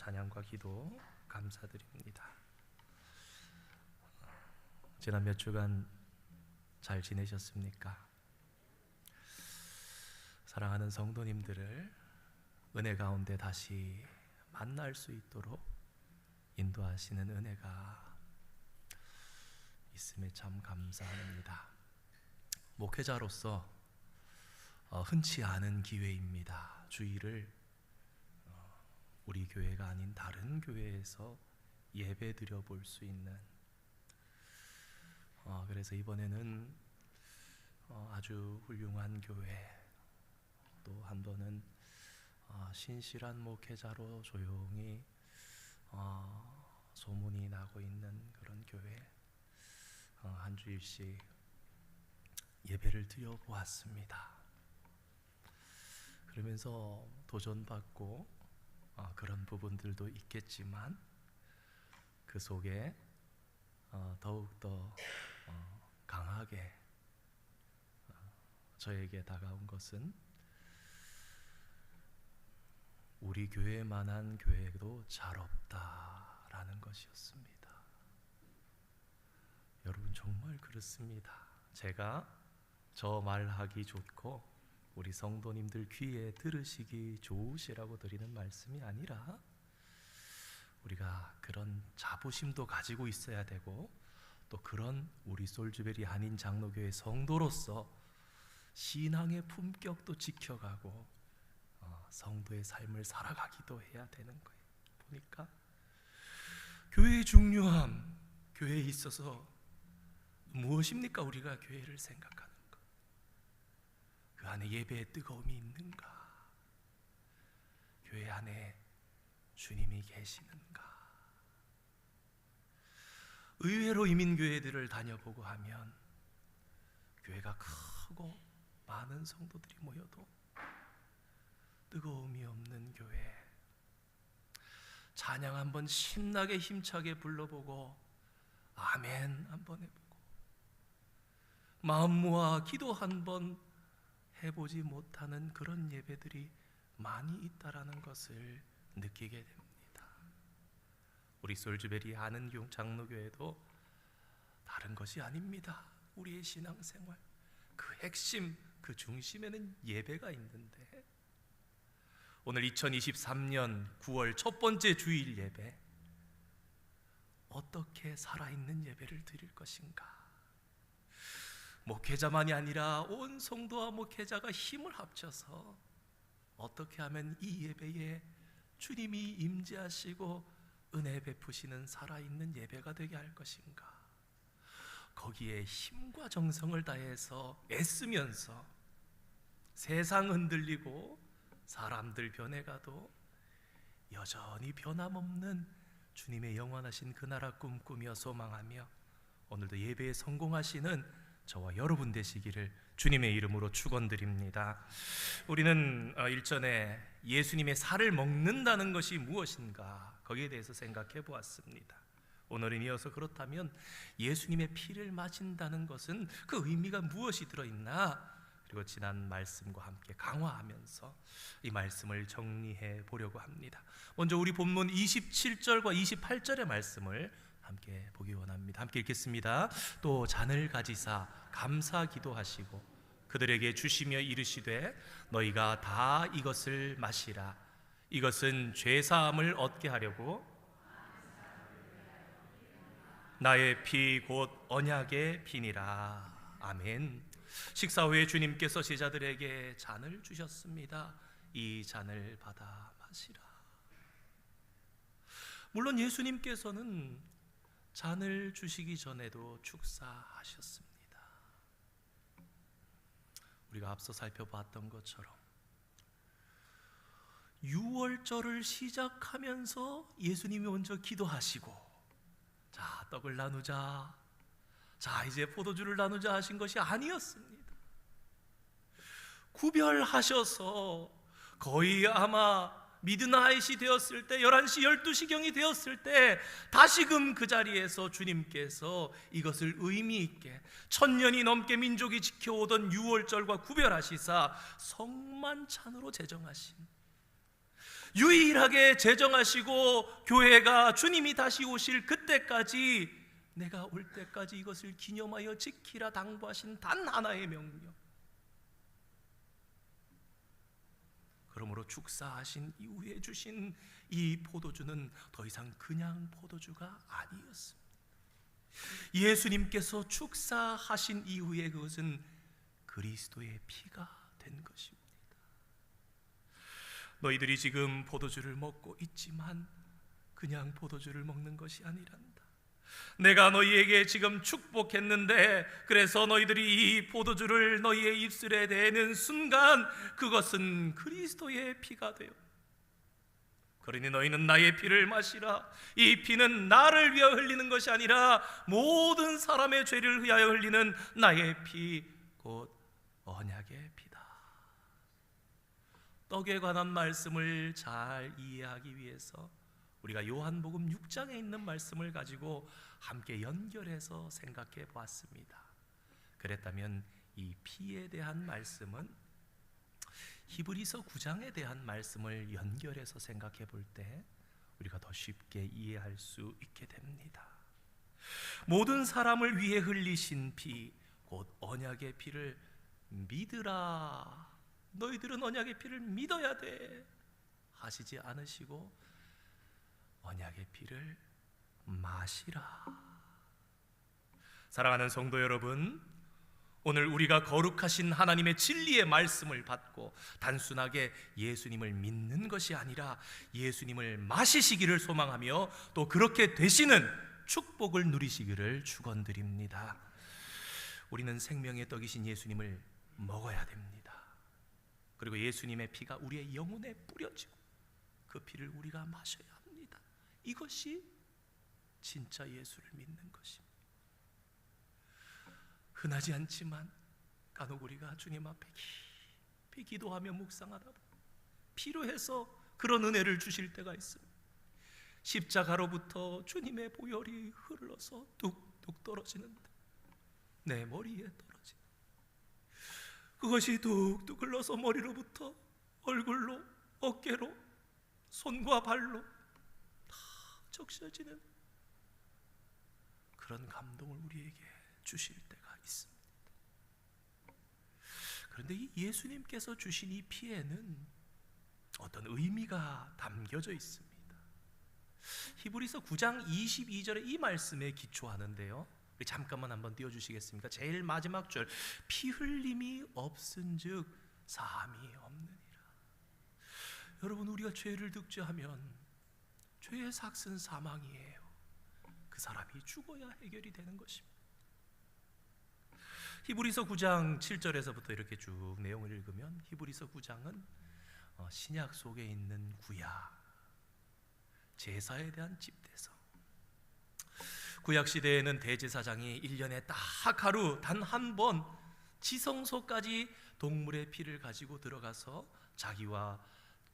찬양과 기도 감사드립니다. 지난 몇 주간 잘 지내셨습니까? 사랑하는 성도님들을 은혜 가운데 다시 만날 수 있도록 인도하시는 은혜가 있음에 참 감사합니다. 목회자로서 흔치 않은 기회입니다. 주일을 우리 교회가 아닌 다른 교회에서 예배 드려 볼 수 있는, 그래서 이번에는 아주 훌륭한 교회, 또 한 번은 신실한 목회자로 조용히 소문이 나고 있는 그런 교회, 한 주일씩 예배를 드려 보았습니다. 그러면서 도전받고 그런 부분들도 있겠지만 그 속에 더욱더 강하게 저에게 다가온 것은 우리 교회만한 교회도 잘 없다라는 것이었습니다. 여러분, 정말 그렇습니다. 제가 저 말하기 좋고 우리 성도님들 귀에 들으시기 좋으시라고 드리는 말씀이 아니라, 우리가 그런 자부심도 가지고 있어야 되고, 또 그런 우리 솔즈베리 한인 장로교회 성도로서 신앙의 품격도 지켜가고 성도의 삶을 살아가기도 해야 되는 거예요. 보니까 교회의 중요함, 교회에 있어서 무엇입니까? 우리가 교회를 생각하는 것, 그 안에 예배의 뜨거움이 있는가? 교회 안에 주님이 계시는가? 의외로 이민교회들을 다녀보고 하면 교회가 크고 많은 성도들이 모여도 뜨거움이 없는 교회, 찬양 한번 신나게 힘차게 불러보고 아멘 한번 해보고 마음 모아 기도 한번 해보지 못하는 그런 예배들이 많이 있다라는 것을 느끼게 됩니다. 우리 솔즈베리 한인 장로교회도 다른 것이 아닙니다. 우리의 신앙생활 그 핵심, 그 중심에는 예배가 있는데, 오늘 2023년 9월 첫 번째 주일 예배, 어떻게 살아있는 예배를 드릴 것인가? 목회자만이 아니라 온 성도와 목회자가 힘을 합쳐서 어떻게 하면 이 예배에 주님이 임재하시고 은혜 베푸시는 살아있는 예배가 되게 할 것인가? 거기에 힘과 정성을 다해서 애쓰면서 세상 흔들리고 사람들 변해가도 여전히 변함없는 주님의 영원하신 그 나라 꿈꾸며 소망하며 오늘도 예배에 성공하시는 저와 여러분 되시기를 주님의 이름으로 축원드립니다. 우리는 일전에 예수님의 살을 먹는다는 것이 무엇인가, 거기에 대해서 생각해 보았습니다. 오늘은 이어서 그렇다면 예수님의 피를 마신다는 것은 그 의미가 무엇이 들어있나, 그리고 지난 말씀과 함께 강화하면서 이 말씀을 정리해 보려고 합니다. 먼저 우리 본문 27절과 28절의 말씀을 함께 보기 원합니다. 함께 읽겠습니다. 또 잔을 가지사 감사 기도하시고 그들에게 주시며 이르시되 너희가 다 이것을 마시라. 이것은 죄사함을 얻게 하려고 나의 피 곧 언약의 피니라. 아멘. 식사 후에 주님께서 제자들에게 잔을 주셨습니다. 이 잔을 받아 마시라. 물론 예수님께서는 잔을 주시기 전에도 축사하셨습니다. 우리가 앞서 살펴봤던 것처럼 유월절을 시작하면서 예수님이 먼저 기도하시고, 자, 떡을 나누자, 자, 이제 포도주를 나누자 하신 것이 아니었습니다. 구별하셔서 거의 아마 미드나잇이 되었을 때, 11시 12시경이 되었을 때 다시금 그 자리에서 주님께서 이것을 의미 있게 1000년이 넘게 민족이 지켜오던 유월절과 구별하시사 성만찬으로 제정하신 유일하게 제정하시고 교회가 주님이 다시 오실 그때까지, 내가 올 때까지 이것을 기념하여 지키라 당부하신 단 하나의 명령. 그러므로 축사하신 이후에 주신 이 포도주는 더 이상 그냥 포도주가 아니었습니다. 예수님께서 축사하신 이후에 그것은 그리스도의 피가 된 것입니다. 너희들이 지금 포도주를 먹고 있지만 그냥 포도주를 먹는 것이 아니란다. 내가 너희에게 지금 축복했는데, 그래서 너희들이 이 포도주를 너희의 입술에 대는 순간 그것은 그리스도의 피가 되어, 그러니 너희는 나의 피를 마시라. 이 피는 나를 위하여 흘리는 것이 아니라 모든 사람의 죄를 위하여 흘리는 나의 피, 곧 언약의 피다. 떡에 관한 말씀을 잘 이해하기 위해서 우리가 요한복음 6장에 있는 말씀을 가지고 함께 연결해서 생각해 보았습니다. 그랬다면 이 피에 대한 말씀은 히브리서 9장에 대한 말씀을 연결해서 생각해 볼 때 우리가 더 쉽게 이해할 수 있게 됩니다. 모든 사람을 위해 흘리신 피, 곧 언약의 피를 믿으라. 너희들은 언약의 피를 믿어야 돼 하시지 않으시고 언약의 피를 마시라. 사랑하는 성도 여러분, 오늘 우리가 거룩하신 하나님의 진리의 말씀을 받고 단순하게 예수님을 믿는 것이 아니라 예수님을 마시시기를 소망하며 또 그렇게 되시는 축복을 누리시기를 축원드립니다. 우리는 생명의 떡이신 예수님을 먹어야 됩니다. 그리고 예수님의 피가 우리의 영혼에 뿌려지고 그 피를 우리가 마셔야 합니다. 이것이 진짜 예수를 믿는 것입니다. 흔하지 않지만 간혹 우리가 주님 앞에 깊이 기도하며 묵상하다 보면 필요해서 그런 은혜를 주실 때가 있습니다. 십자가로부터 주님의 보혈이 흘러서 뚝뚝 떨어지는데 내 머리에 떨어지는, 그것이 뚝뚝 흘러서 머리로부터 얼굴로, 어깨로, 손과 발로 다 적셔지는 그런 감동을 우리에게 주실 때가 있습니다. 그런데 이 예수님께서 주신 이 피에는 어떤 의미가 담겨져 있습니다. 히브리서 9장 22절의 이 말씀에 기초하는데요, 우리 잠깐만 한번 띄워주시겠습니까? 제일 마지막 절, 피 흘림이 없은즉 사함이 없느니라. 여러분, 우리가 죄를 득죄하면 죄의 삭은 사망이에요. 그 사람이 죽어야 해결이 되는 것입니다. 히브리서 9장 7절에서부터 이렇게 쭉 내용을 읽으면 히브리서 9장은 신약 속에 있는 구약, 제사에 대한 집대성. 구약 시대에는 대제사장이 1년에 딱 하루 단 한 번 지성소까지 동물의 피를 가지고 들어가서 자기와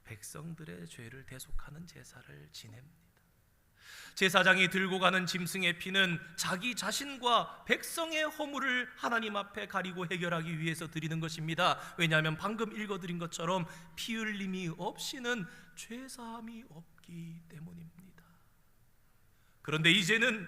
백성들의 죄를 대속하는 제사를 지냅니다. 제사장이 들고 가는 짐승의 피는 자기 자신과 백성의 허물을 하나님 앞에 가리고 해결하기 위해서 드리는 것입니다. 왜냐하면 방금 읽어드린 것처럼 피 흘림이 없이는 죄사함이 없기 때문입니다. 그런데 이제는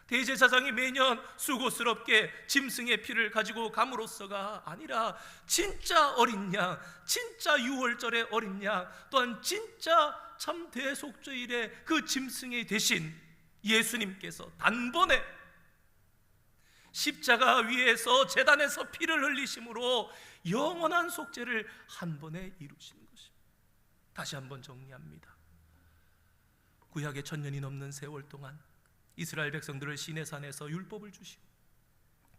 대제사장이 매년 수고스럽게 짐승의 피를 가지고 감으로써가 아니라 진짜 어린 양, 진짜 유월절의 어린 양, 또한 진짜 참 대속죄일의 그 짐승이 되신 예수님께서 단번에 십자가 위에서 제단에서 피를 흘리심으로 영원한 속죄를 한 번에 이루시는 것입니다. 다시 한번 정리합니다. 구약의 1000년이 넘는 세월 동안 이스라엘 백성들을 시내산에서 율법을 주시고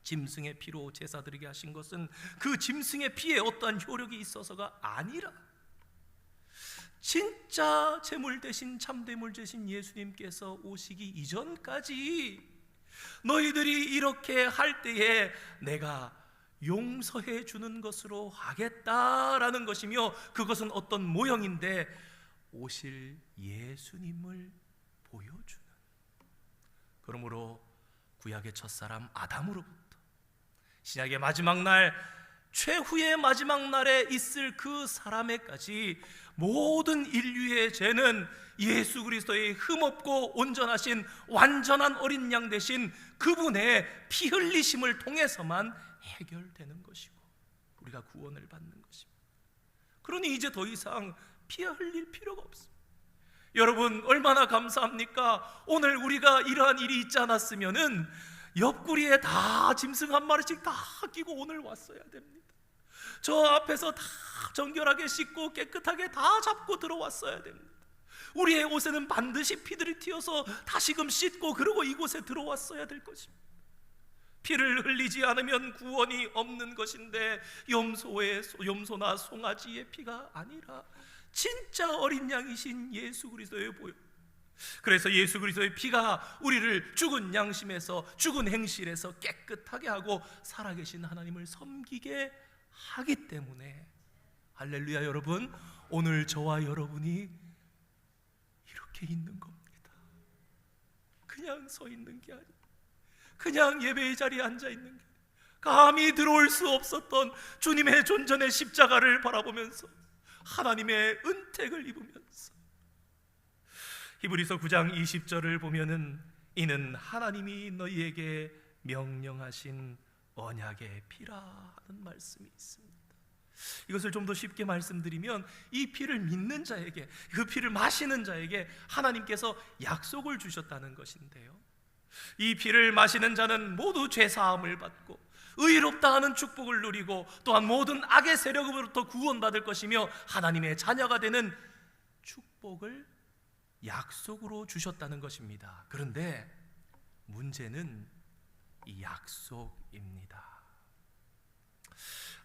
짐승의 피로 제사 드리게 하신 것은 그 짐승의 피에 어떠한 효력이 있어서가 아니라 진짜 제물 대신 참되물 대신 예수님께서 오시기 이전까지 너희들이 이렇게 할 때에 내가 용서해 주는 것으로 하겠다라는 것이며, 그것은 어떤 모형인데 오실 예수님을 보여주는, 그러므로 구약의 첫사람 아담으로부터 신약의 마지막 날 최후의 마지막 날에 있을 그 사람에까지 모든 인류의 죄는 예수 그리스도의 흠없고 온전하신 완전한 어린 양 되신 그분의 피 흘리심을 통해서만 해결되는 것이고 우리가 구원을 받는 것입니다. 그러니 이제 더 이상 피 흘릴 필요가 없습니다. 여러분 얼마나 감사합니까? 오늘 우리가 이러한 일이 있지 않았으면은 옆구리에 다 짐승 한 마리씩 다 끼고 오늘 왔어야 됩니다. 저 앞에서 다 정결하게 씻고 깨끗하게 다 잡고 들어왔어야 됩니다. 우리의 옷에는 반드시 피들이 튀어서 다시금 씻고 그러고 이곳에 들어왔어야 될 것입니다. 피를 흘리지 않으면 구원이 없는 것인데 염소나 송아지의 피가 아니라 진짜 어린 양이신 예수 그리스도의 보혈, 그래서 예수 그리스도의 피가 우리를 죽은 양심에서 죽은 행실에서 깨끗하게 하고 살아계신 하나님을 섬기게 하기 때문에 할렐루야. 여러분 오늘 저와 여러분이 이렇게 있는 겁니다. 그냥 서 있는 게 아니고 그냥 예배의 자리에 앉아 있는 게, 감히 들어올 수 없었던 주님의 존전의 십자가를 바라보면서 하나님의 은택을 입으면서 히브리서 9장 20절을 보면은 이는 하나님이 너희에게 명령하신 언약의 피라 하는 말씀이 있습니다. 이것을 좀 더 쉽게 말씀드리면 이 피를 믿는 자에게, 그 피를 마시는 자에게 하나님께서 약속을 주셨다는 것인데요, 이 피를 마시는 자는 모두 죄사함을 받고 의롭다 하는 축복을 누리고 또한 모든 악의 세력으로부터 구원받을 것이며 하나님의 자녀가 되는 축복을 약속으로 주셨다는 것입니다. 그런데 문제는 이 약속입니다.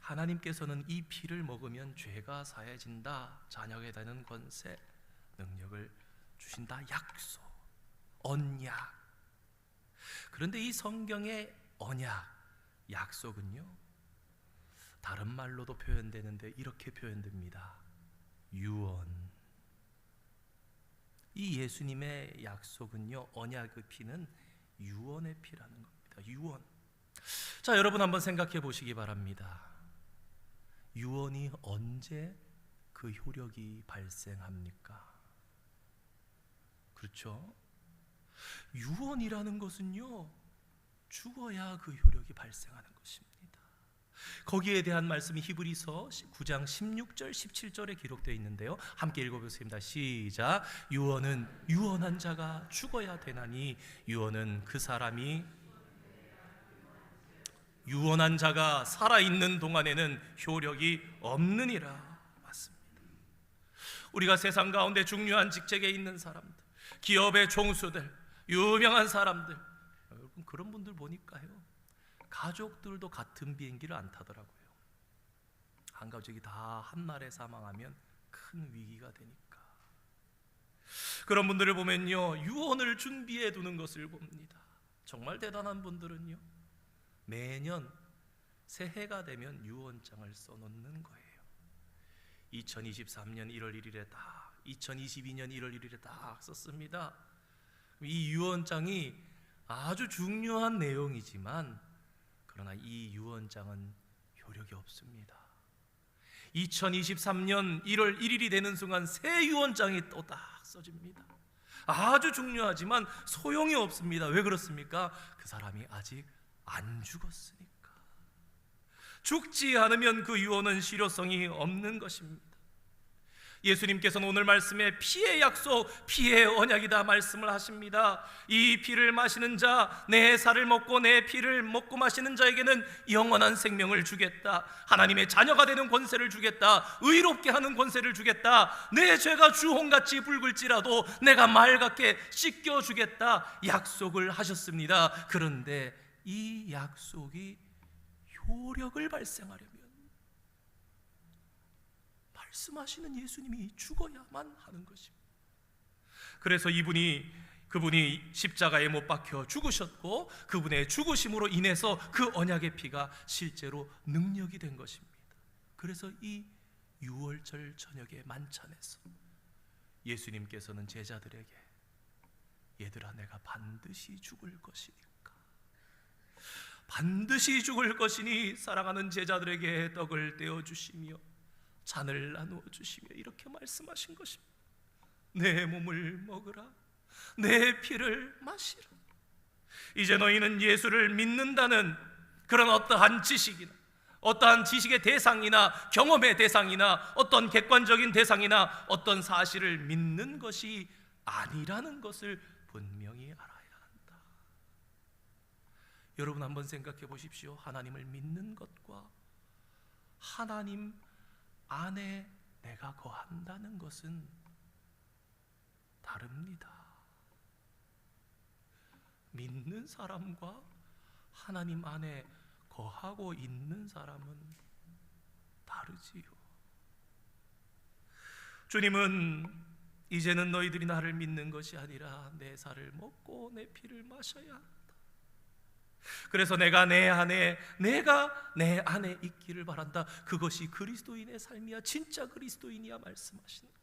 하나님께서는 이 피를 먹으면 죄가 사해진다, 자녀가 되는 권세, 능력을 주신다, 약속, 언약. 그런데 이 성경의 언약, 약속은요 다른 말로도 표현되는데 이렇게 표현됩니다. 유언. 이 예수님의 약속은요, 언약의 피는 유언의 피라는 겁니다. 유언. 자, 여러분 한번 생각해 보시기 바랍니다. 유언이 언제 그 효력이 발생합니까? 그렇죠? 유언이라는 것은요 죽어야 그 효력이 발생하는 것입니다. 거기에 대한 말씀이 히브리서 9장 16절 17절에 기록되어 있는데요, 함께 읽어보겠습니다. 시작. 유언은 유언한 자가 죽어야 되나니 유언은 그 사람이 유언한 자가 살아있는 동안에는 효력이 없느니라. 맞습니다. 우리가 세상 가운데 중요한 직책에 있는 사람들, 기업의 총수들, 유명한 사람들, 여러분 그런 분들 보니까요 가족들도 같은 비행기를 안 타더라고요. 한 가족이 다 한날에 사망하면 큰 위기가 되니까. 그런 분들을 보면요 유언을 준비해 두는 것을 봅니다. 정말 대단한 분들은요 매년 새해가 되면 유언장을 써놓는 거예요. 2023년 1월 1일에 딱, 2022년 1월 1일에 딱 썼습니다. 이 유언장이 아주 중요한 내용이지만 그러나 이 유언장은 효력이 없습니다. 2023년 1월 1일이 되는 순간 새 유언장이 또 딱 써집니다. 아주 중요하지만 소용이 없습니다. 왜 그렇습니까? 그 사람이 아직 안 죽었으니까. 죽지 않으면 그 유언은 실효성이 없는 것입니다. 예수님께서는 오늘 말씀에 피의 약속, 피의 언약이다 말씀을 하십니다. 이 피를 마시는 자, 내 살을 먹고 내 피를 먹고 마시는 자에게는 영원한 생명을 주겠다, 하나님의 자녀가 되는 권세를 주겠다, 의롭게 하는 권세를 주겠다, 내 죄가 주홍같이 붉을지라도 내가 맑게 씻겨주겠다 약속을 하셨습니다. 그런데 이 약속이 효력을 발생하려면 말씀하시는 예수님이 죽어야만 하는 것입니다. 그래서 그분이 십자가에 못 박혀 죽으셨고 그분의 죽으심으로 인해서 그 언약의 피가 실제로 능력이 된 것입니다. 그래서 이 6월절 저녁의 만찬에서 예수님께서는 얘들아 내가 반드시 죽을 것이니까 반드시 죽을 것이니 사랑하는 제자들에게 떡을 떼어 주시며 잔을 나누어 주시며 이렇게 말씀하신 것입니다. 내 몸을 먹으라, 내 피를 마시라. 이제 너희는 예수를 믿는다는 그런 어떠한 지식이나 어떠한 지식의 대상이나 경험의 대상이나 어떤 객관적인 대상이나 어떤 사실을 믿는 것이 아니라는 것을 분명히 알아야 한다. 여러분 한번 생각해 보십시오. 하나님을 믿는 것과 하나님 안에 내가 거한다는 것은 다릅니다. 믿는 사람과 하나님 안에 거하고 있는 사람은 다르지요. 주님은 이제는 너희들이 나를 믿는 것이 아니라 내 살을 먹고 내 피를 마셔야 한다. 그래서 내가 내 안에 있기를 바란다. 그것이 그리스도인의 삶이야. 진짜 그리스도인이야 말씀하시는 것.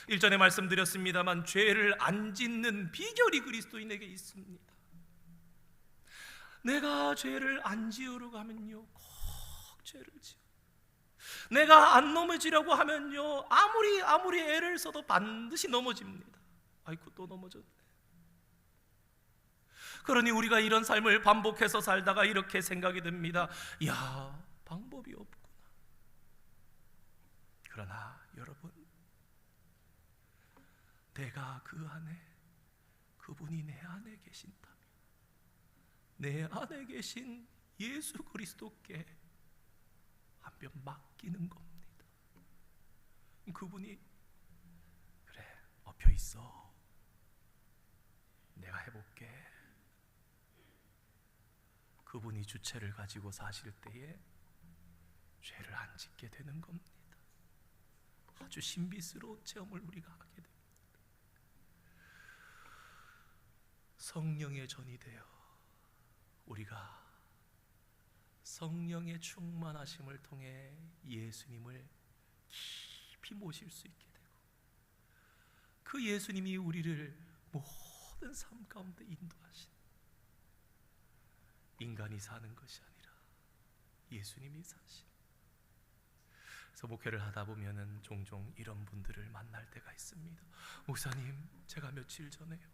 일전에 말씀드렸습니다만 죄를 안 짓는 비결이 그리스도인에게 있습니다. 내가 죄를 안 지으려고 하면요 꼭 죄를 지어. 내가 안 넘어지려고 하면요 아무리 애를 써도 반드시 넘어집니다. 아이고 또 넘어졌네. 그러니 우리가 이런 삶을 반복해서 살다가 이렇게 생각이 듭니다. 야, 방법이 없구나. 그러나 여러분, 내가 그 안에, 그분이 내 안에 계신다면 내 안에 계신 예수 그리스도께 한번 맡기는 겁니다. 그분이 그래 엎혀 있어, 내가 해볼게. 그분이 주체를 가지고 사실 때에 죄를 안 짓게 되는 겁니다. 아주 신비스러운 체험을 우리가 하게 됩니다. 성령의 전이 되어 우리가 성령의 충만하심을 통해 예수님을 깊이 모실 수 있게 되고 그 예수님이 우리를 모든 삶 가운데 인도하신, 인간이 사는 것이 아니라 예수님이 사신. 그래서 목회를 하다 보면은 종종 이런 분들을 만날 때가 있습니다. 목사님, 제가 며칠 전에요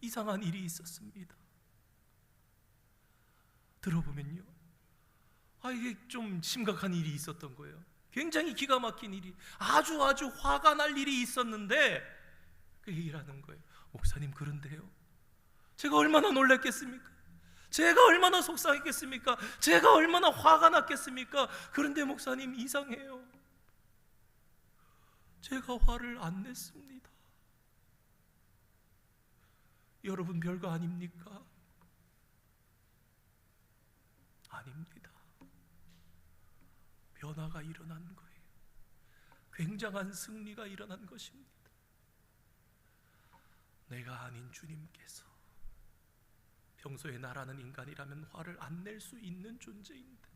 이상한 일이 있었습니다. 들어보면요 이게 좀 심각한 일이 있었던 거예요. 굉장히 기가 막힌 일이, 아주 화가 날 일이 있었는데 그 얘기를 거예요. 목사님, 그런데요 제가 얼마나 놀랐겠습니까? 제가 얼마나 속상했겠습니까? 제가 얼마나 화가 났겠습니까? 그런데 목사님, 이상해요. 제가 화를 안 냈습니다. 여러분, 별거 아닙니까? 아닙니다. 변화가 일어난 거예요. 굉장한 승리가 일어난 것입니다. 내가 아닌 주님께서 평소에 나라는 인간이라면 화를 안 낼 수 있는 존재인데,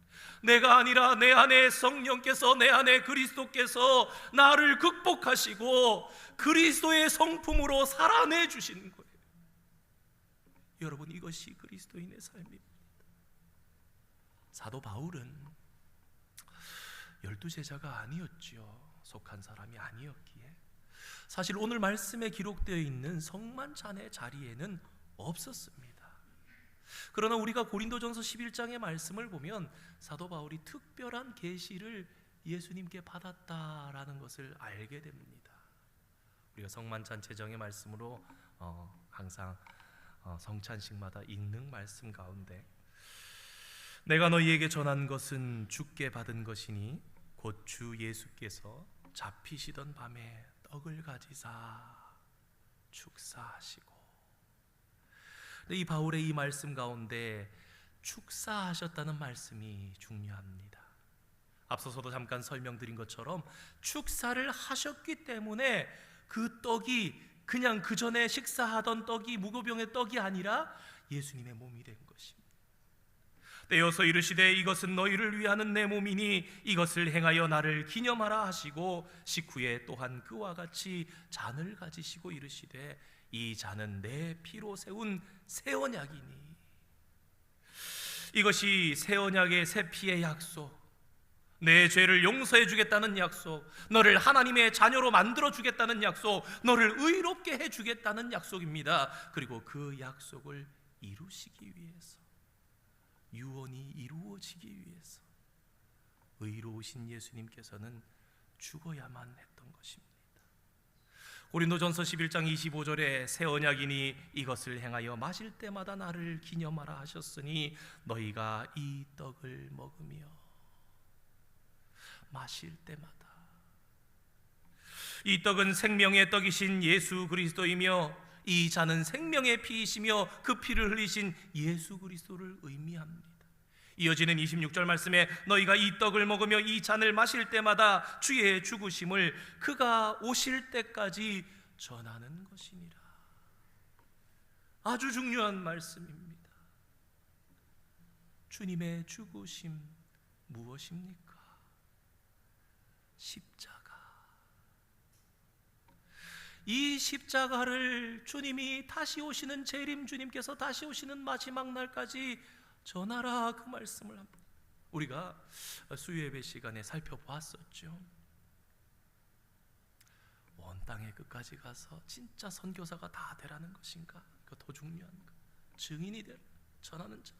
내가 아니라 내 안에 성령께서, 내 안에 그리스도께서 나를 극복하시고 그리스도의 성품으로 살아내 주신 거예요. 여러분, 이것이 그리스도인의 삶입니다. 사도 바울은 12제자가 아니었지요. 속한 사람이 아니었기에 사실 오늘 말씀에 기록되어 있는 성만찬의 자리에는 없었습니다. 그러나 우리가 고린도전서 11장의 말씀을 보면 사도 바울이 특별한 계시를 예수님께 받았다라는 것을 알게 됩니다. 우리가 성만찬 제정의 말씀으로 항상 성찬식마다 읽는 말씀 가운데, 내가 너희에게 전한 것은 주께 받은 것이니 곧 주 예수께서 잡히시던 밤에 떡을 가지사 축사하시고. 이 바울의 이 말씀 가운데 축사하셨다는 말씀이 중요합니다. 앞서서도 잠깐 설명드린 것처럼 축사를 하셨기 때문에 그 떡이 그냥 그 전에 식사하던 떡이 무교병의 떡이 아니라 예수님의 몸이 된 것입니다. 떼어서 이르시되 이것은 너희를 위하는 내 몸이니 이것을 행하여 나를 기념하라 하시고 식후에 또한 그와 같이 잔을 가지시고 이르시되 이 잔은 내 피로 세운 새 언약이니. 이것이 새 언약의 새 피의 약속, 내 죄를 용서해 주겠다는 약속, 너를 하나님의 자녀로 만들어 주겠다는 약속, 너를 의롭게 해 주겠다는 약속입니다. 그리고 그 약속을 이루시기 위해서, 유언이 이루어지기 위해서 의로우신 예수님께서는 죽어야만 했던 것입니다. 고린도전서 11장 25절에 새 언약이니 이것을 행하여 마실 때마다 나를 기념하라 하셨으니 너희가 이 떡을 먹으며 마실 때마다, 이 떡은 생명의 떡이신 예수 그리스도이며 이 잔은 생명의 피이시며 그 피를 흘리신 예수 그리스도를 의미합니다. 이어지는 26절 말씀에 너희가 이 떡을 먹으며 이 잔을 마실 때마다 주의 죽으심을 그가 오실 때까지 전하는 것이니라. 아주 중요한 말씀입니다. 주님의 죽으심 무엇입니까? 십자가. 이 십자가를 주님이 다시 오시는, 재림 주님께서 다시 오시는 마지막 날까지 전하라, 그 말씀을 합니다. 우리가 수요예배 시간에 살펴보았었죠. 온 땅의 끝까지 가서 진짜 선교사가 다 되라는 것인가? 그 더 중요한 것, 증인이 되라, 전하는 자.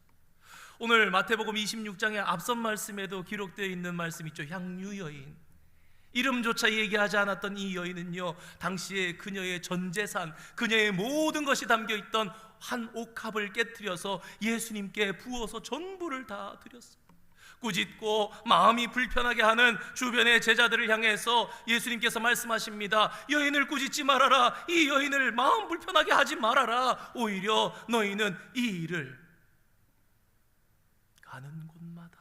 오늘 마태복음 26장의 앞선 말씀에도 기록되어 있는 말씀 있죠. 향유 여인, 이름조차 얘기하지 않았던 이 여인은요, 당시에 그녀의 전 재산, 그녀의 모든 것이 담겨있던 한 옥합을 깨트려서 예수님께 부어서 전부를 다 드렸습니다. 꾸짖고 마음이 불편하게 하는 주변의 제자들을 향해서 예수님께서 말씀하십니다. 여인을 꾸짖지 말아라, 이 여인을 마음 불편하게 하지 말아라. 오히려 너희는 이 일을 가는 곳마다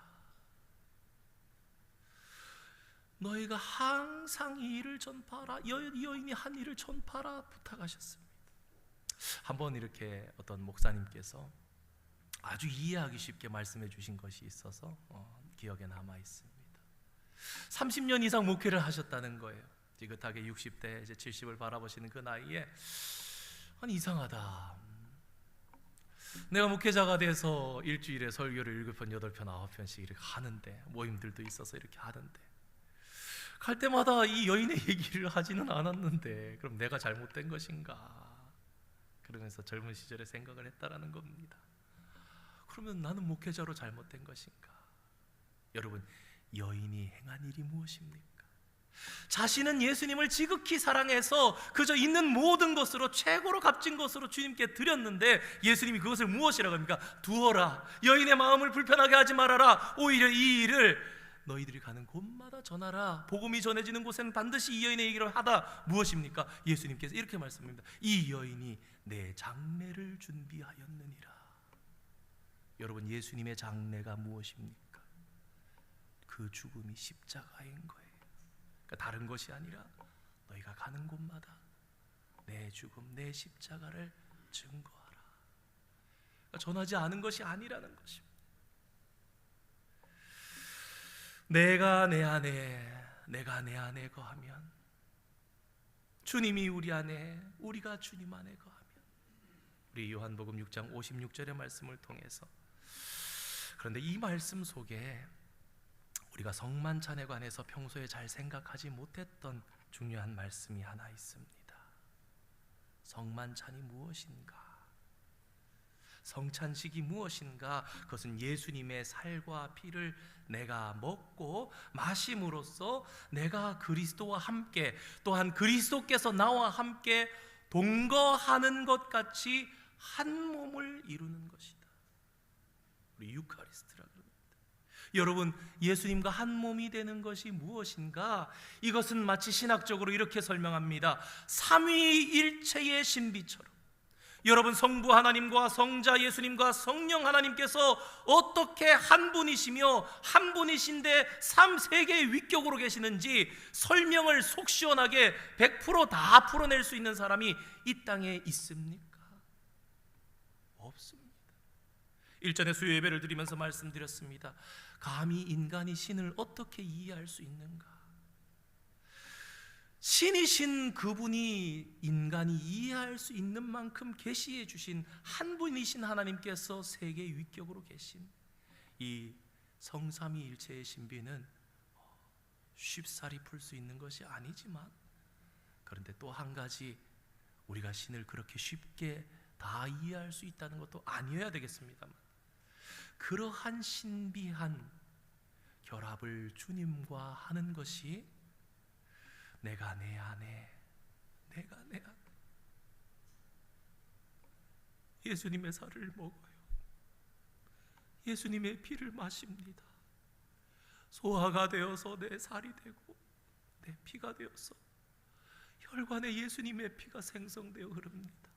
너희가 항상 이 일을 전파하라, 여인이 한 일을 전파하라 부탁하셨습니다. 한번 이렇게 어떤 목사님께서 아주 이해하기 쉽게 말씀해 주신 것이 있어서 기억에 남아 있습니다. 30년 이상 목회를 하셨다는 거예요. 지긋하게 60대 이제 70을 바라보시는 그 나이에, 아니 이상하다, 내가 목회자가 돼서 일주일에 설교를 7편, 8편, 9편씩 이렇게 하는데, 모임들도 있어서 이렇게 하는데, 갈 때마다 이 여인의 얘기를 하지는 않았는데 그럼 내가 잘못된 것인가? 그러면서 젊은 시절에 생각을 했다라는 겁니다. 그러면 나는 목회자로 잘못된 것인가? 여러분, 여인이 행한 일이 무엇입니까? 자신은 예수님을 지극히 사랑해서 그저 있는 모든 것으로, 최고로 값진 것으로 주님께 드렸는데 예수님이 그것을 무엇이라고 합니까? 두어라, 여인의 마음을 불편하게 하지 말아라, 오히려 이 일을 너희들이 가는 곳마다 전하라. 복음이 전해지는 곳에는 반드시 이 여인의 얘기를 하다. 무엇입니까? 예수님께서 이렇게 말씀합니다. 이 여인이 내 장례를 준비하였느니라. 여러분, 예수님의 장례가 무엇입니까? 그 죽음이 십자가인 거예요. 그러니까 다른 것이 아니라 너희가 가는 곳마다 내 죽음, 내 십자가를 증거하라. 그러니까 전하지 않은 것이 아니라는 것입니다. 내가 내 안에 거하면, 주님이 우리 안에, 우리가 주님 안에 거하면, 우리 요한복음 6장 56절의 말씀을 통해서, 그런데 이 말씀 속에 우리가 성만찬에 관해서 평소에 잘 생각하지 못했던 중요한 말씀이 하나 있습니다. 성만찬이 무엇인가? 성찬식이 무엇인가? 그것은 예수님의 살과 피를 내가 먹고 마심으로써 내가 그리스도와 함께, 또한 그리스도께서 나와 함께 동거하는 것 같이 한 몸을 이루는 것이다. 우리 유카리스트라 그럽니다. 여러분, 예수님과 한 몸이 되는 것이 무엇인가? 이것은 마치 신학적으로 이렇게 설명합니다. 삼위일체의 신비처럼 여러분, 성부 하나님과 성자 예수님과 성령 하나님께서 어떻게 한 분이시며 한 분이신데 세 개의 위격으로 계시는지 설명을 속 시원하게 100%다 풀어낼 수 있는 사람이 이 땅에 있습니까? 없습니다. 일전에 수요 예배를 드리면서 말씀드렸습니다. 감히 인간이 신을 어떻게 이해할 수 있는가? 신이신 그분이 인간이 이해할 수 있는 만큼 계시해 주신 한 분이신 하나님께서 세계의 위격으로 계신, 이 성삼위일체의 신비는 쉽사리 풀 수 있는 것이 아니지만, 그런데 또 한 가지, 우리가 신을 그렇게 쉽게 다 이해할 수 있다는 것도 아니어야 되겠습니다만, 그러한 신비한 결합을 주님과 하는 것이 내가 내 안에, 내가 내 안에 예수님의 살을 먹어요. 예수님의 피를 마십니다. 소화가 되어서 내 살이 되고 내 피가 되어서 혈관에 예수님의 피가 생성되어 흐릅니다.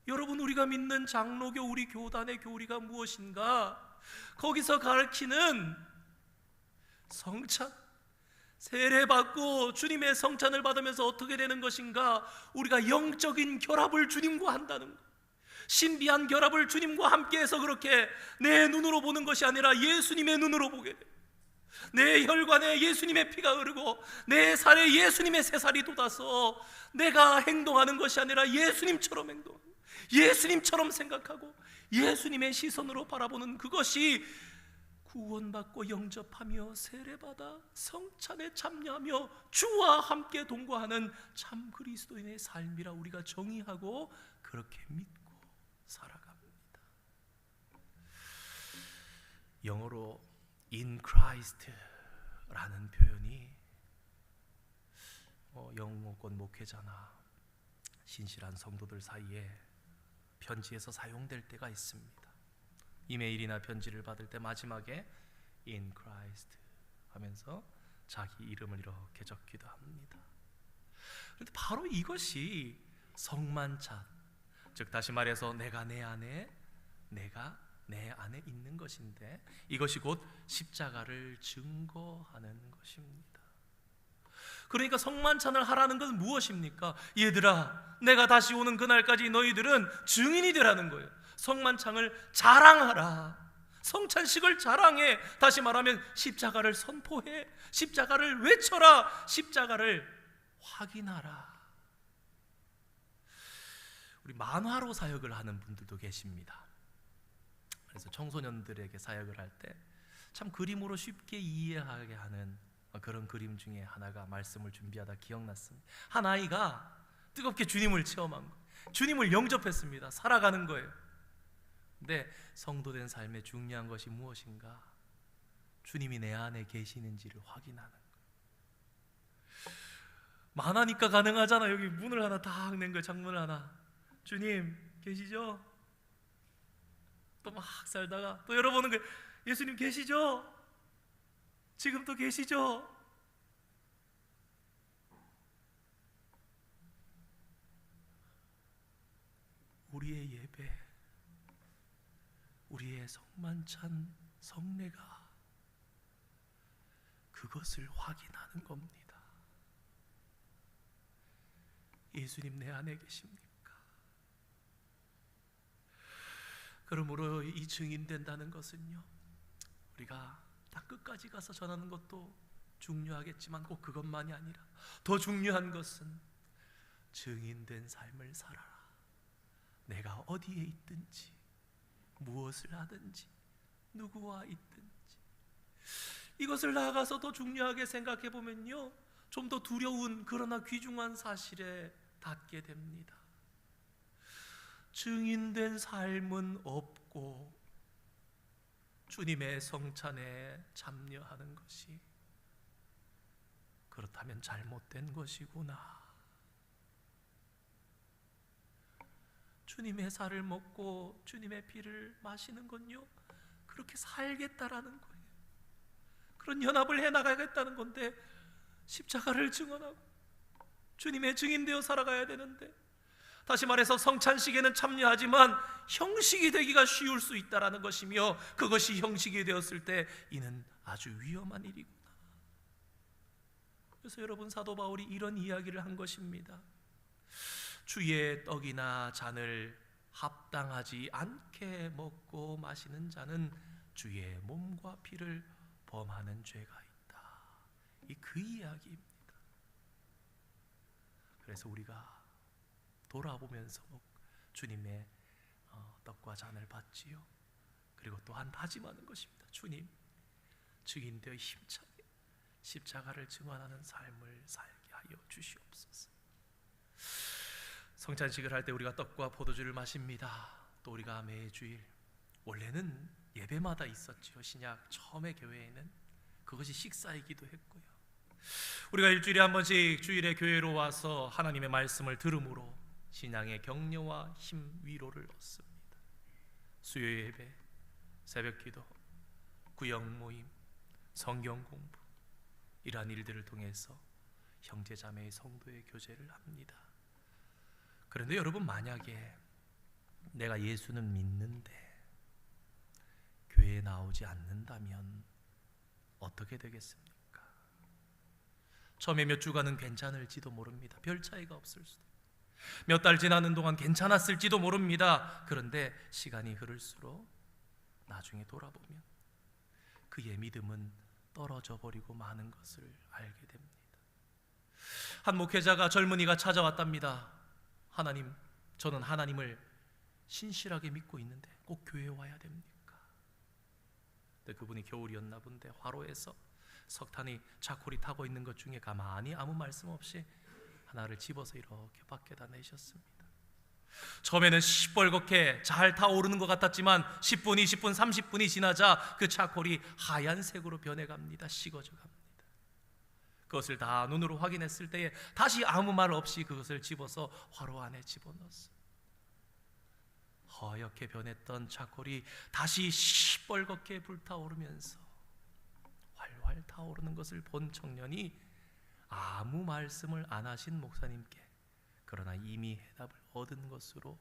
여러분, 우리가 믿는 장로교, 우리 교단의 교리가 무엇인가? 거기서 가르치는 성찬, 세례받고 주님의 성찬을 받으면서 어떻게 되는 것인가? 우리가 영적인 결합을 주님과 한다는 것, 신비한 결합을 주님과 함께해서 그렇게 내 눈으로 보는 것이 아니라 예수님의 눈으로 보게 돼요. 내 혈관에 예수님의 피가 흐르고 내 살에 예수님의 새살이 돋아서 내가 행동하는 것이 아니라 예수님처럼 행동하고 예수님처럼 생각하고 예수님의 시선으로 바라보는 그것이 구원받고 영접하며 세례받아 성찬에 참여하며 주와 함께 동거하는 참 그리스도인의 삶이라 우리가 정의하고 그렇게 믿고 살아갑니다. 영어로 in Christ라는 표현이 영어권 목회자나 신실한 성도들 사이에 편지에서 사용될 때가 있습니다. 이메일이나 편지를 받을 때 마지막에 in Christ 하면서 자기 이름을 이렇게 적기도 합니다. 그런데 바로 이것이 성만찬, 즉 다시 말해서 내가 내 안에, 내가 내 안에 있는 것인데, 이것이 곧 십자가를 증거하는 것입니다. 그러니까 성만찬을 하라는 것은 무엇입니까? 얘들아, 내가 다시 오는 그날까지 너희들은 증인이 되라는 거예요. 성만찬을 자랑하라. 성찬식을 자랑해. 다시 말하면 십자가를 선포해. 십자가를 외쳐라. 십자가를 확인하라. 우리 만화로 사역을 하는 분들도 계십니다. 그래서 청소년들에게 사역을 할 때 참 그림으로 쉽게 이해하게 하는 그런 그림 중에 하나가 말씀을 준비하다 기억났습니다. 한 아이가 뜨겁게 주님을 체험한 거예요. 주님을 영접했습니다. 살아가는 거예요. 근데 성도된 삶의 중요한 것이 무엇인가? 주님이 내 안에 계시는지를 확인하는 거예요. 만화니까 가능하잖아. 여기 문을 하나 딱 낸 거예요. 창문을 하나. 주님 계시죠? 또 막 살다가 또 열어보는 거예요. 예수님 계시죠? 지금도 계시죠? 우리의 예배, 우리의 성만찬, 성례가 그것을 확인하는 겁니다. 예수님 내 안에 계십니까? 그러므로 이 증인된다는 것은요, 우리가 딱 끝까지 가서 전하는 것도 중요하겠지만 꼭 그것만이 아니라 더 중요한 것은 증인된 삶을 살아라. 내가 어디에 있든지, 무엇을 하든지, 누구와 있든지, 이것을 나아가서 더 중요하게 생각해 보면요, 좀 더 두려운 그러나 귀중한 사실에 닿게 됩니다. 증인된 삶은 없고 주님의 성찬에 참여하는 것이, 그렇다면 잘못된 것이구나. 주님의 살을 먹고 주님의 피를 마시는 건요, 그렇게 살겠다라는 거예요. 그런 연합을 해나가겠다는 건데, 십자가를 증언하고 주님의 증인되어 살아가야 되는데, 다시 말해서 성찬식에는 참여하지만 형식이 되기가 쉬울 수 있다라는 것이며, 그것이 형식이 되었을 때 이는 아주 위험한 일이구나. 그래서 여러분, 사도 바울이 이런 이야기를 한 것입니다. 주의 떡이나 잔을 합당하지 않게 먹고 마시는 자는 주의 몸과 피를 범하는 죄가 있다. 이 그 이야기입니다. 그래서 우리가 돌아보면서 주님의 떡과 잔을 받지요. 그리고 또한 다짐하는 것입니다. 주님, 증인되어 힘차게 십자가를 증언하는 삶을 살게 하여 주시옵소서. 성찬식을 할 때 우리가 떡과 포도주를 마십니다. 또 우리가 매주일, 원래는 예배마다 있었지요. 신약 처음에 교회에는 그것이 식사이기도 했고요. 우리가 일주일에 한 번씩 주일에 교회로 와서 하나님의 말씀을 들음으로 신앙의 격려와 힘, 위로를 얻습니다. 수요 예배, 새벽 기도, 구역 모임, 성경 공부, 이러한 일들을 통해서 형제 자매의 성도의 교제를 합니다. 그런데 여러분, 만약에 내가 예수는 믿는데 교회에 나오지 않는다면 어떻게 되겠습니까? 처음에 몇 주간은 괜찮을지도 모릅니다. 별 차이가 없을 수도, 몇 달 지나는 동안 괜찮았을지도 모릅니다. 그런데 시간이 흐를수록 나중에 돌아보면 그의 믿음은 떨어져 버리고 마는 것을 알게 됩니다. 한 목회자가 젊은이가 찾아왔답니다. 하나님, 저는 하나님을 신실하게 믿고 있는데 꼭 교회에 와야 됩니까? 근데 그분이 겨울이었나 본데 화로에서 석탄이 자콜이 타고 있는 것 중에 가만히 아무 말씀 없이 하나를 집어서 이렇게 밖에다 내셨습니다. 처음에는 시뻘겋게 잘 타오르는 것 같았지만 10분, 20분, 30분이 지나자 그 차콜이 하얀색으로 변해갑니다. 식어져 갑니다. 그것을 다 눈으로 확인했을 때에 다시 아무 말 없이 그것을 집어서 화로 안에 집어넣었어요. 허옇게 변했던 차콜이 다시 시뻘겋게 불타오르면서 활활 타오르는 것을 본 청년이 아무 말씀을 안 하신 목사님께, 그러나 이미 해답을 얻은 것으로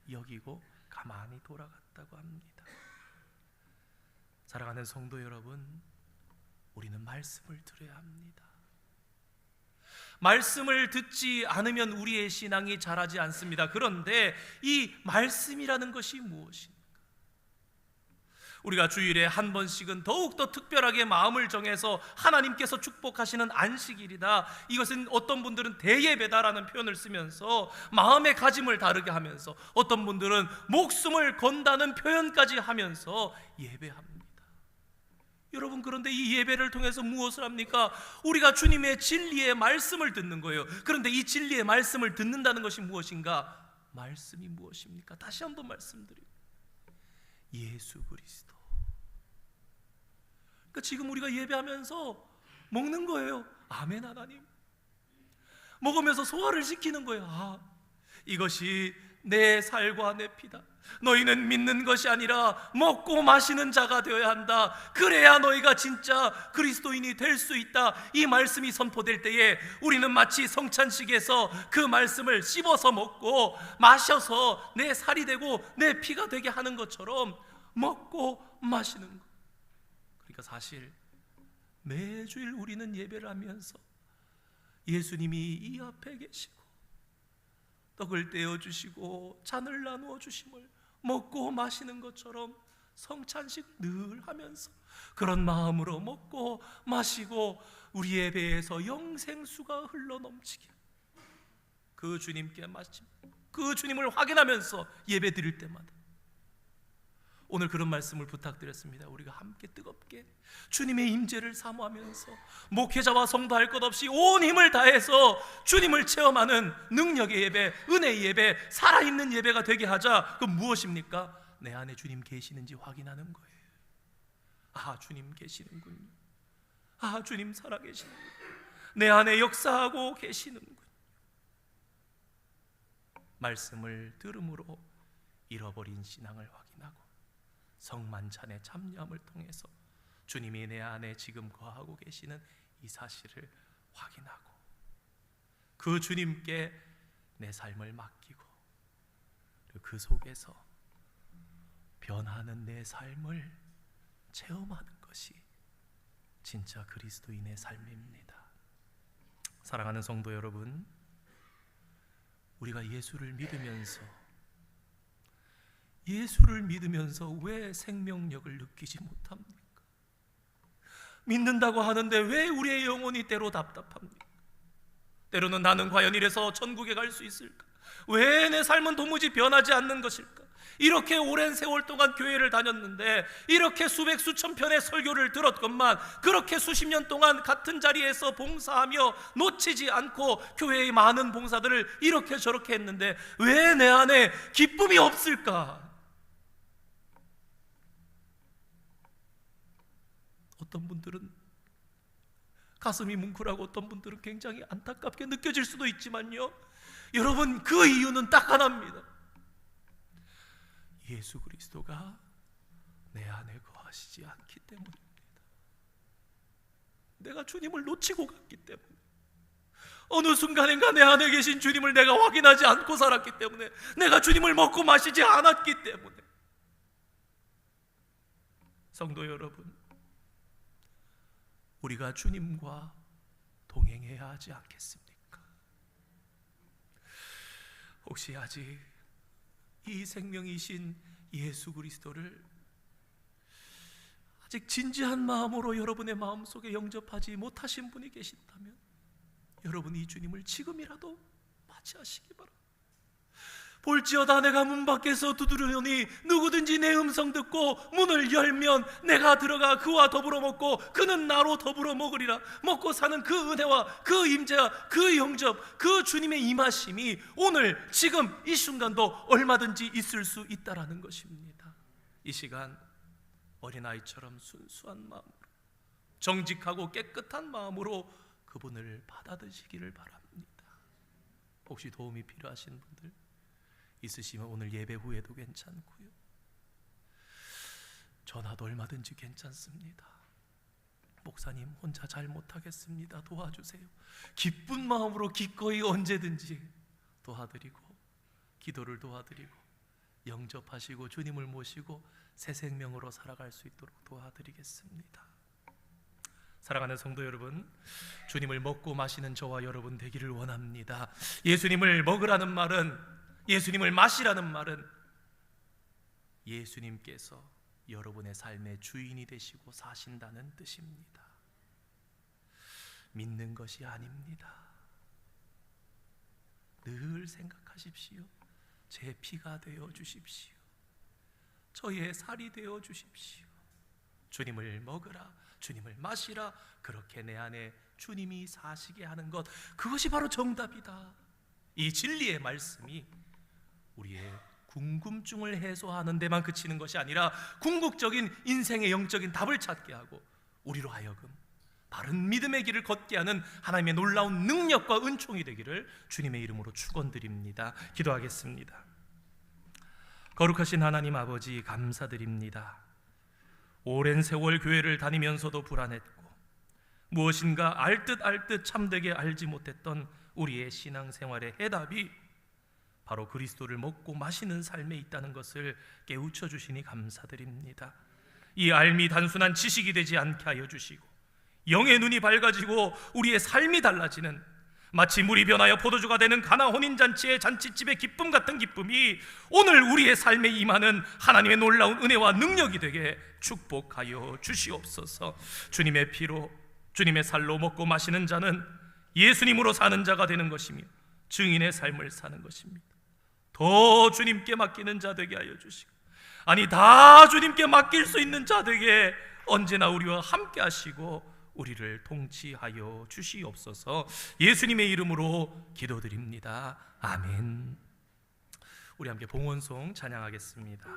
여기고 가만히 돌아갔다고 합니다. 사랑하는 성도 여러분, 우리는 말씀을 들어야 합니다. 말씀을 듣지 않으면 우리의 신앙이 자라지 않습니다. 그런데 이 말씀이라는 것이 무엇입니까? 우리가 주일에 한 번씩은 더욱더 특별하게 마음을 정해서 하나님께서 축복하시는 안식일이다, 이것은 어떤 분들은 대예배다라는 표현을 쓰면서 마음의 가짐을 다르게 하면서, 어떤 분들은 목숨을 건다는 표현까지 하면서 예배합니다. 여러분, 그런데 이 예배를 통해서 무엇을 합니까? 우리가 주님의 진리의 말씀을 듣는 거예요. 그런데 이 진리의 말씀을 듣는다는 것이 무엇인가? 말씀이 무엇입니까? 다시 한번 말씀드립니다. 예수 그리스도. 그러니까 지금 우리가 예배하면서 먹는 거예요. 아멘 하나님. 먹으면서 소화를 시키는 거예요. 이것이 내 살과 내 피다. 너희는 믿는 것이 아니라 먹고 마시는 자가 되어야 한다. 그래야 너희가 진짜 그리스도인이 될 수 있다. 이 말씀이 선포될 때에 우리는 마치 성찬식에서 그 말씀을 씹어서 먹고 마셔서 내 살이 되고 내 피가 되게 하는 것처럼 먹고 마시는 것. 그러니까 사실 매주일 우리는 예배를 하면서 예수님이 이 앞에 계시고 떡을 떼어주시고 잔을 나누어 주심을 먹고 마시는 것처럼 성찬식 늘 하면서 그런 마음으로 먹고 마시고 우리의 배에서 영생수가 흘러넘치게 그 주님께 마심, 그 주님을 확인하면서 예배 드릴 때마다 오늘 그런 말씀을 부탁드렸습니다. 우리가 함께 뜨겁게 주님의 임재를 사모하면서 목회자와 성도 할 것 없이 온 힘을 다해서 주님을 체험하는 능력의 예배, 은혜의 예배, 살아있는 예배가 되게 하자. 그럼 무엇입니까? 내 안에 주님 계시는지 확인하는 거예요. 주님 계시는군요. 주님 살아계시는군요. 내 안에 역사하고 계시는군요. 말씀을 들음으로 잃어버린 신앙을 확인하고 성만찬의 참여함을 통해서 주님이 내 안에 지금 거하고 계시는 이 사실을 확인하고 그 주님께 내 삶을 맡기고 그리고 그 속에서 변하는 내 삶을 체험하는 것이 진짜 그리스도인의 삶입니다. 사랑하는 성도 여러분, 우리가 예수를 믿으면서 왜 생명력을 느끼지 못합니까? 믿는다고 하는데 왜 우리의 영혼이 때로 답답합니까? 때로는 나는 과연 이래서 천국에 갈 수 있을까? 왜 내 삶은 도무지 변하지 않는 것일까? 이렇게 오랜 세월 동안 교회를 다녔는데, 이렇게 수백 수천 편의 설교를 들었건만, 그렇게 수십 년 동안 같은 자리에서 봉사하며 놓치지 않고 교회의 많은 봉사들을 이렇게 저렇게 했는데 왜 내 안에 기쁨이 없을까? 어떤 분들은 가슴이 뭉클하고 어떤 분들은 굉장히 안타깝게 느껴질 수도 있지만요, 여러분, 그 이유는 딱 하나입니다. 예수 그리스도가 내 안에 거하시지 않기 때문입니다. 내가 주님을 놓치고 갔기 때문에, 어느 순간인가 내 안에 계신 주님을 내가 확인하지 않고 살았기 때문에, 내가 주님을 먹고 마시지 않았기 때문에. 성도 여러분, 우리가 주님과 동행해야 하지 않겠습니까? 혹시 아직 이 생명이신 예수 그리스도를 아직 진지한 마음으로 여러분의 마음속에 영접하지 못하신 분이 계신다면, 여러분 이 주님을 지금이라도 맞이하시기 바랍니다. 볼지어다 내가 문 밖에서 두드리오니 누구든지 내 음성 듣고 문을 열면 내가 들어가 그와 더불어 먹고 그는 나로 더불어 먹으리라. 먹고 사는 그 은혜와 그 임재와 그 영접, 그 주님의 임하심이 오늘 지금 이 순간도 얼마든지 있을 수 있다라는 것입니다. 이 시간 어린아이처럼 순수한 마음으로, 정직하고 깨끗한 마음으로 그분을 받아드시기를 바랍니다. 혹시 도움이 필요하신 분들 있으시면 오늘 예배 후에도 괜찮고요, 전화도 얼마든지 괜찮습니다. 목사님 혼자 잘 못하겠습니다, 도와주세요. 기쁜 마음으로 기꺼이 언제든지 도와드리고, 기도를 도와드리고, 영접하시고 주님을 모시고 새 생명으로 살아갈 수 있도록 도와드리겠습니다. 사랑하는 성도 여러분, 주님을 먹고 마시는 저와 여러분 되기를 원합니다. 예수님을 먹으라는 말은, 예수님을 마시라는 말은 예수님께서 여러분의 삶의 주인이 되시고 사신다는 뜻입니다. 믿는 것이 아닙니다. 늘 생각하십시오. 제 피가 되어 주십시오. 저의 살이 되어 주십시오. 주님을 먹으라, 주님을 마시라, 그렇게 내 안에 주님이 사시게 하는 것, 그것이 바로 정답이다. 이 진리의 말씀이 우리의 궁금증을 해소하는 데만 그치는 것이 아니라 궁극적인 인생의 영적인 답을 찾게 하고 우리로 하여금 바른 믿음의 길을 걷게 하는 하나님의 놀라운 능력과 은총이 되기를 주님의 이름으로 축원드립니다. 기도하겠습니다. 거룩하신 하나님 아버지, 감사드립니다. 오랜 세월 교회를 다니면서도 불안했고 무엇인가 알 듯 참되게 알지 못했던 우리의 신앙생활의 해답이 바로 그리스도를 먹고 마시는 삶에 있다는 것을 깨우쳐 주시니 감사드립니다. 이 알미 단순한 지식이 되지 않게 하여 주시고 영의 눈이 밝아지고 우리의 삶이 달라지는, 마치 물이 변하여 포도주가 되는 가나 혼인잔치의 잔치집의 기쁨 같은 기쁨이 오늘 우리의 삶에 임하는 하나님의 놀라운 은혜와 능력이 되게 축복하여 주시옵소서. 주님의 피로, 주님의 살로 먹고 마시는 자는 예수님으로 사는 자가 되는 것이며 증인의 삶을 사는 것입니다. 더 주님께 맡기는 자 되게 하여 주시고, 아니 다 주님께 맡길 수 있는 자 되게 언제나 우리와 함께 하시고 우리를 통치하여 주시옵소서. 예수님의 이름으로 기도드립니다. 아멘. 우리 함께 봉헌송 찬양하겠습니다.